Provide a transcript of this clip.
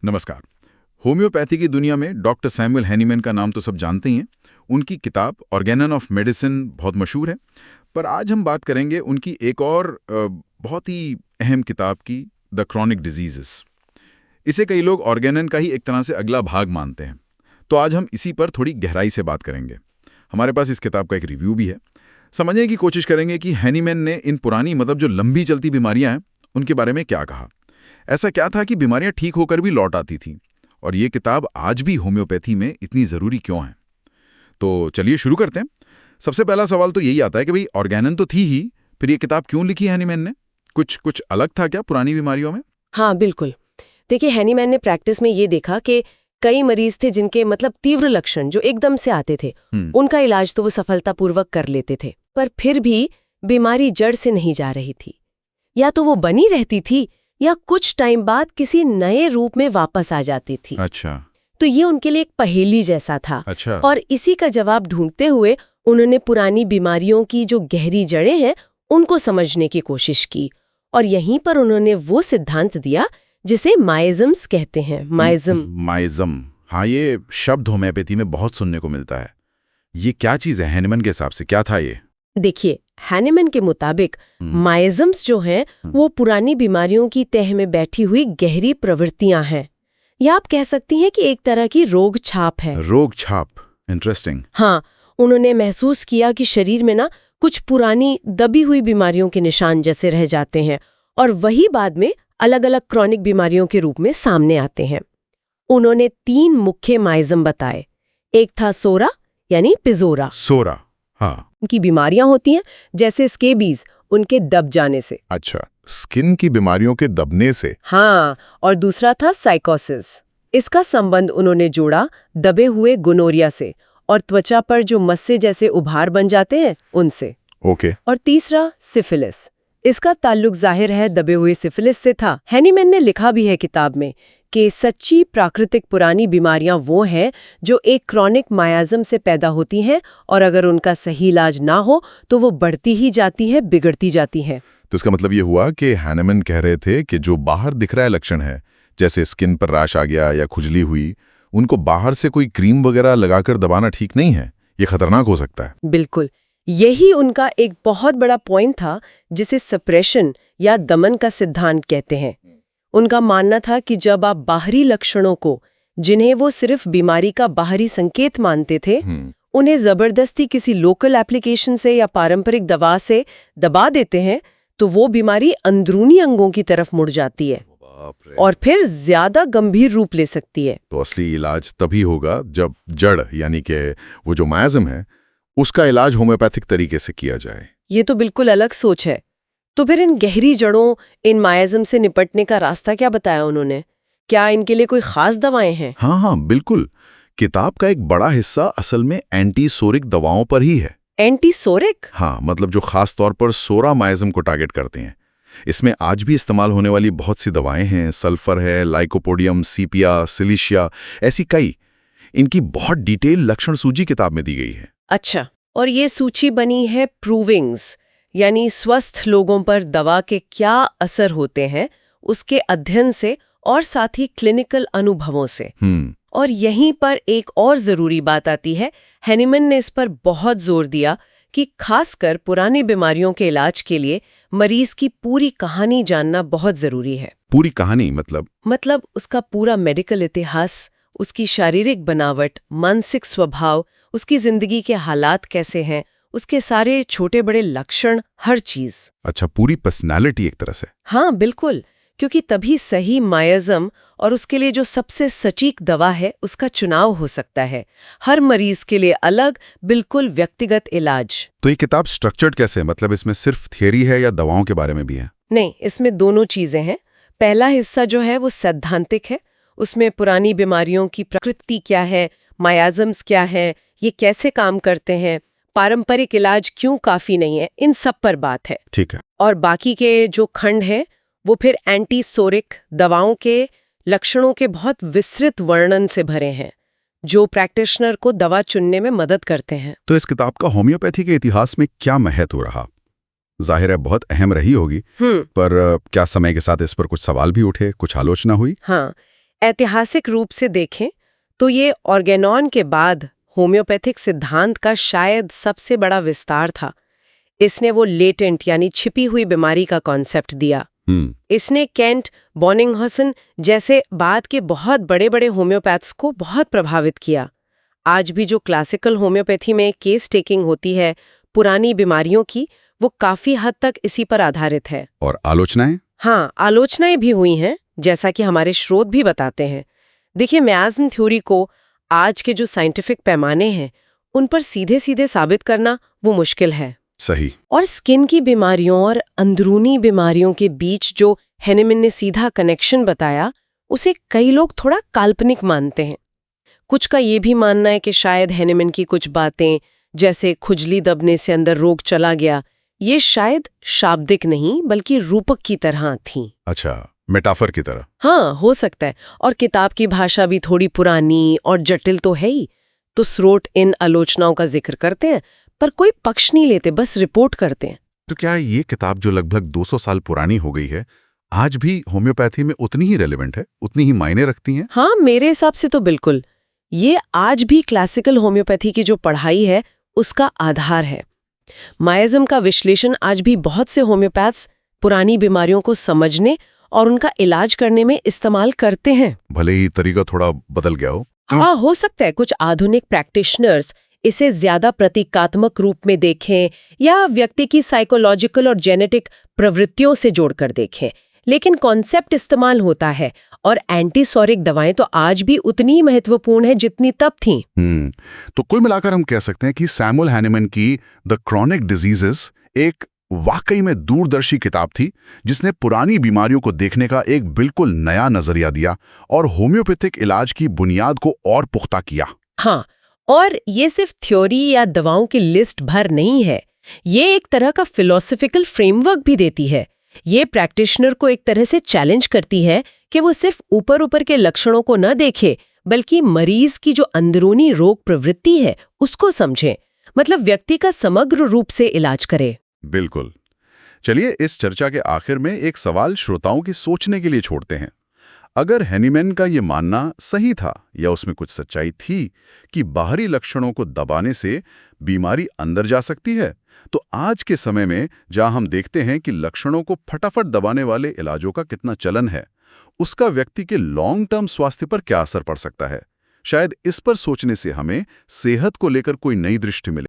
नमस्कार। होम्योपैथी की दुनिया में डॉक्टर सैमुअल हैनीमैन का नाम तो सब जानते ही हैं। उनकी किताब ऑर्गेनन ऑफ मेडिसिन बहुत मशहूर है। पर आज हम बात करेंगे उनकी एक और बहुत ही अहम किताब की, द क्रॉनिक डिजीजेस। इसे कई लोग ऑर्गेनन का ही एक तरह से अगला भाग मानते हैं। तो आज हम इसी पर थोड़ी गहराई से बात करेंगे। हमारे पास इस किताब का एक रिव्यू भी है। समझने की कोशिश करेंगे कि हैनीमैन ने इन पुरानी मतलब जो लंबी चलती बीमारियां हैं उनके बारे में क्या कहा। ऐसा क्या था कि बीमारियां ठीक होकर भी लौट आती थीं, और ये किताब आज भी होम्योपैथी में इतनी ज़रूरी क्यों है। तो चलिए शुरू करते हैं। सबसे पहला सवाल तो यही आता है कि भाई ऑर्गेनन तो थी ही, फिर ये किताब क्यों लिखी हैनीमैन ने? कुछ अलग था क्या पुरानी बीमारियों में? हाँ, बिल्कुल। देखिए, हैनीमैन ने प्रैक्टिस में ये देखा कि कई मरीज थे जिनके तीव्र लक्षण जो एकदम से आते थे, उनका इलाज तो वो सफलतापूर्वक कर लेते थे, पर फिर भी बीमारी जड़ से नहीं जा रही थी। या तो वो बनी रहती थी या कुछ टाइम बाद किसी नए रूप में वापस आ जाती थी। अच्छा। तो ये उनके लिए एक पहेली जैसा था। अच्छा। और इसी का जवाब ढूंढते हुए उन्होंने पुरानी बीमारियों की जो गहरी जड़ें हैं उनको समझने की कोशिश की, और यहीं पर उन्होंने वो सिद्धांत दिया जिसे माइज़म्स कहते हैं। माइज़म, हाँ, ये शब्द होम्योपैथी में बहुत सुनने को मिलता है। ये क्या चीज़ है हैनीमैन के हिसाब से, क्या था ये? देखिए, हैनीमैन के मुताबिक माइज़म्स जो हैं वो पुरानी बीमारियों की तह में बैठी हुई गहरी प्रवृत्तियां हैं, या आप कह सकती हैं कि एक तरह की रोग छाप है। रोग छाप, इंटरेस्टिंग। हाँ, उन्होंने महसूस किया कि शरीर में कुछ पुरानी दबी हुई बीमारियों के निशान जैसे रह जाते हैं, और वही बाद में अलग अलग क्रॉनिक बीमारियों के रूप में सामने आते हैं। उन्होंने 3 मुख्य माइज़म बताए। एक था सोरा यानी पिजोरा। सोरा, हाँ। उनकी बीमारियां होती हैं जैसे स्केबीज, उनके दब जाने से। अच्छा, स्किन की बीमारियों के दबने से। हाँ, और दूसरा था साइकोसिस। इसका संबंध उन्होंने जोड़ा दबे हुए गोनोरिया से और त्वचा पर जो मस्से जैसे उभार बन जाते हैं उनसे। ओके। और तीसरा सिफिलिस। इसका ताल्लुक जाहिर है दबे हुए सिफिलिस से था। हैनीमैन ने लिखा भी है किताब में कि सच्ची प्राकृतिक पुरानी बीमारियां वो हैं जो एक क्रॉनिक मायाज़म से पैदा होती हैं, और अगर उनका सही इलाज ना हो तो वो बढ़ती ही जाती है, बिगड़ती जाती है। तो इसका मतलब ये हुआ कि हैनीमैन कह रहे थे कि जो बाहर दिख रहा है लक्षण है, जैसे स्किन पर रैश आ गया या खुजली हुई, उनको बाहर से कोई क्रीम वगैरह लगाकर दबाना ठीक नहीं है, ये खतरनाक हो सकता है। बिल्कुल, यही उनका एक बहुत बड़ा पॉइंट था, जिसे सप्रेशन या दमन का सिद्धांत कहते हैं। उनका मानना था कि जब आप बाहरी लक्षणों को, जिन्हें वो सिर्फ बीमारी का बाहरी संकेत मानते थे, उन्हें जबरदस्ती किसी लोकल एप्लीकेशन से या पारंपरिक दवा से दबा देते हैं, तो वो बीमारी अंदरूनी अंगों की तरफ मुड़ जाती है और फिर ज्यादा गंभीर रूप ले सकती है। तो असली इलाज तभी होगा जब जड़ यानी कि वो जो मायाज़म है उसका इलाज होम्योपैथिक तरीके से किया जाए। ये तो बिल्कुल अलग सोच है। तो फिर इन गहरी जड़ों, इन मायाज़म से निपटने का रास्ता क्या बताया उन्होंने? क्या इनके लिए कोई खास दवाएं हैं? हाँ, बिल्कुल। किताब का एक बड़ा हिस्सा असल में एंटीसोरिक दवाओं पर ही है। एंटीसोरिक? हाँ, मतलब जो खास तौर पर सोरा मायाज़म को टारगेट करते हैं। इसमें आज भी इस्तेमाल होने वाली बहुत सी दवाएं हैं। सल्फर है, लाइकोपोडियम, सीपिया, सिलिशिया, ऐसी कई। इनकी बहुत डिटेल लक्षण सूची किताब में दी गई है। अच्छा, और ये सूची बनी है प्रूविंग्स, यानी स्वस्थ लोगों पर दवा के क्या असर होते हैं उसके अध्ययन से, और साथ ही क्लिनिकल अनुभवों से। और यहीं पर एक और जरूरी बात आती है। हैनीमैन ने इस पर बहुत जोर दिया कि खासकर पुरानी बीमारियों के इलाज के लिए मरीज की पूरी कहानी जानना बहुत जरूरी है। पूरी कहानी मतलब उसका पूरा मेडिकल इतिहास, उसकी शारीरिक बनावट, मानसिक स्वभाव, उसकी जिंदगी के हालात कैसे हैं, उसके सारे छोटे बड़े लक्षण, हर चीज। अच्छा, पूरी पर्सनालिटी एक तरह से। हाँ, बिल्कुल, क्योंकि तभी सही मायाज़म और उसके लिए जो सबसे सटीक दवा है उसका चुनाव हो सकता है। हर मरीज के लिए अलग, बिल्कुल व्यक्तिगत इलाज। तो ये किताब स्ट्रक्चर्ड कैसे है? मतलब इसमें सिर्फ थियरी है या दवाओं के बारे में भी है? नहीं, इसमें दोनों चीजें हैं। पहला हिस्सा जो है वो सैद्धांतिक है। उसमें पुरानी बीमारियों की प्रकृति क्या है, मायाज़म्स क्या है, ये कैसे काम करते हैं, पारंपरिक इलाज क्यों काफी नहीं है, इन सब पर बात है। ठीक है। और बाकी के जो खंड है वो फिर एंटीसोरिक दवाओं के लक्षणों के बहुत विस्तृत वर्णन से भरे हैं, जो प्रैक्टिशनर को दवा चुनने में मदद करते हैं। तो इस किताब का होम्योपैथी के इतिहास में क्या महत्व रहा? जाहिर है बहुत अहम रही होगी, पर क्या समय के साथ इस पर कुछ सवाल भी उठे, कुछ आलोचना हुई? हाँ, ऐतिहासिक रूप से देखें तो ये ऑर्गेनॉन के बाद होम्योपैथिक सिद्धांत का शायद सबसे बड़ा विस्तार था। इसने वो लेटेंट यानी छिपी हुई बीमारी का कॉन्सेप्ट दिया। इसने केंट, बॉनिंघसन जैसे बाद के बहुत बड़े-बड़े होम्योपैथ्स को बहुत प्रभावित किया। आज भी जो क्लासिकल होम्योपैथी में केस टेकिंग होती है पुरानी बीमारियों की, वो काफी हद तक इसी पर आधारित है। और आलोचनाएं? हाँ, आलोचनाएं भी हुई हैं, जैसा कि हमारे स्रोत भी बताते हैं। देखिए, मियाज्म थ्योरी को आज के जो साइंटिफिक पैमाने हैं, उन पर सीधे-सीधे साबित करना वो मुश्किल है। सही। और स्किन की बीमारियों और अंदरूनी बीमारियों के बीच जो हेनिमन ने सीधा कनेक्शन बताया, उसे कई लोग थोड़ा काल्पनिक मानते हैं। कुछ का ये भी मानना है कि शायद हेनिमन की कुछ बातें, जैसे खुजली दबने से अंदर रोग चला गया, ये शायद शाब्दिक नहीं बल्कि रूपक की तरह थीं। अच्छा, मेटाफर की तरह। हाँ, हो सकता है। और किताब की भाषा भी थोड़ी पुरानी और जटिल तो है ही, तो स्रोत इन आलोचनाओं का जिक्र करते हैं, पर कोई पक्ष नहीं लेते, बस रिपोर्ट करते हैं। तो क्या ये किताब जो लगभग 200 साल पुरानी हो गई है, आज भी होम्योपैथी में उतनी ही रेलेवेंट है, उतनी ही मायने रखती हैं? हाँ, मेरे हिसाब से तो बिल्कुल। ये आज भी क्लासिकल होम्योपैथी की जो पढ़ाई है, उसका आधार है। माइज्म का विश्लेषण आज भी बहुत से होम्योपैथ्स पुरानी बीमारियों को समझने और उनका इलाज करने में इस्तेमाल करते हैं। भले ही तरीका थोड़ा बदल गया हो। हाँ, हो सकता है कुछ आधुनिक प्रैक्टिशनर्स इसे ज्यादा प्रतीकात्मक रूप में देखें या व्यक्ति की साइकोलॉजिकल और जेनेटिक प्रवृत्तियों से जोड़कर देखें, लेकिन कॉन्सेप्ट इस्तेमाल होता है। और एंटीसोरिक दवाएं तो आज भी उतनी ही महत्वपूर्ण है जितनी तब थीं। तो कुल मिलाकर हम कह सकते हैं कि सैमुअल हैनिमन की द क्रॉनिक डिजीजेस एक वाकई में दूरदर्शी किताब थी, जिसने पुरानी बीमारियों को देखने का एक बिल्कुल नया नजरिया दिया और होम्योपैथिक इलाज की बुनियाद को और पुख्ता किया। हाँ, और ये सिर्फ थ्योरी या दवाओं की लिस्ट भर नहीं है, ये एक तरह का फिलॉसफिकल फ्रेमवर्क भी देती है। ये प्रैक्टिशनर को एक तरह से चैलेंज करती है कि वो सिर्फ ऊपर के लक्षणों को न देखे, बल्कि मरीज की जो अंदरूनी रोग प्रवृत्ति है उसको समझे, मतलब व्यक्ति का समग्र रूप से इलाज करे। बिल्कुल। चलिए, इस चर्चा के आखिर में एक सवाल श्रोताओं की सोचने के लिए छोड़ते हैं। अगर हैनिमन का ये मानना सही था या उसमें कुछ सच्चाई थी कि बाहरी लक्षणों को दबाने से बीमारी अंदर जा सकती है, तो आज के समय में जहां हम देखते हैं कि लक्षणों को फटाफट दबाने वाले इलाजों का कितना चलन है, उसका व्यक्ति के लॉन्ग टर्म स्वास्थ्य पर क्या असर पड़ सकता है? शायद इस पर सोचने से हमें सेहत को लेकर कोई नई दृष्टि मिले।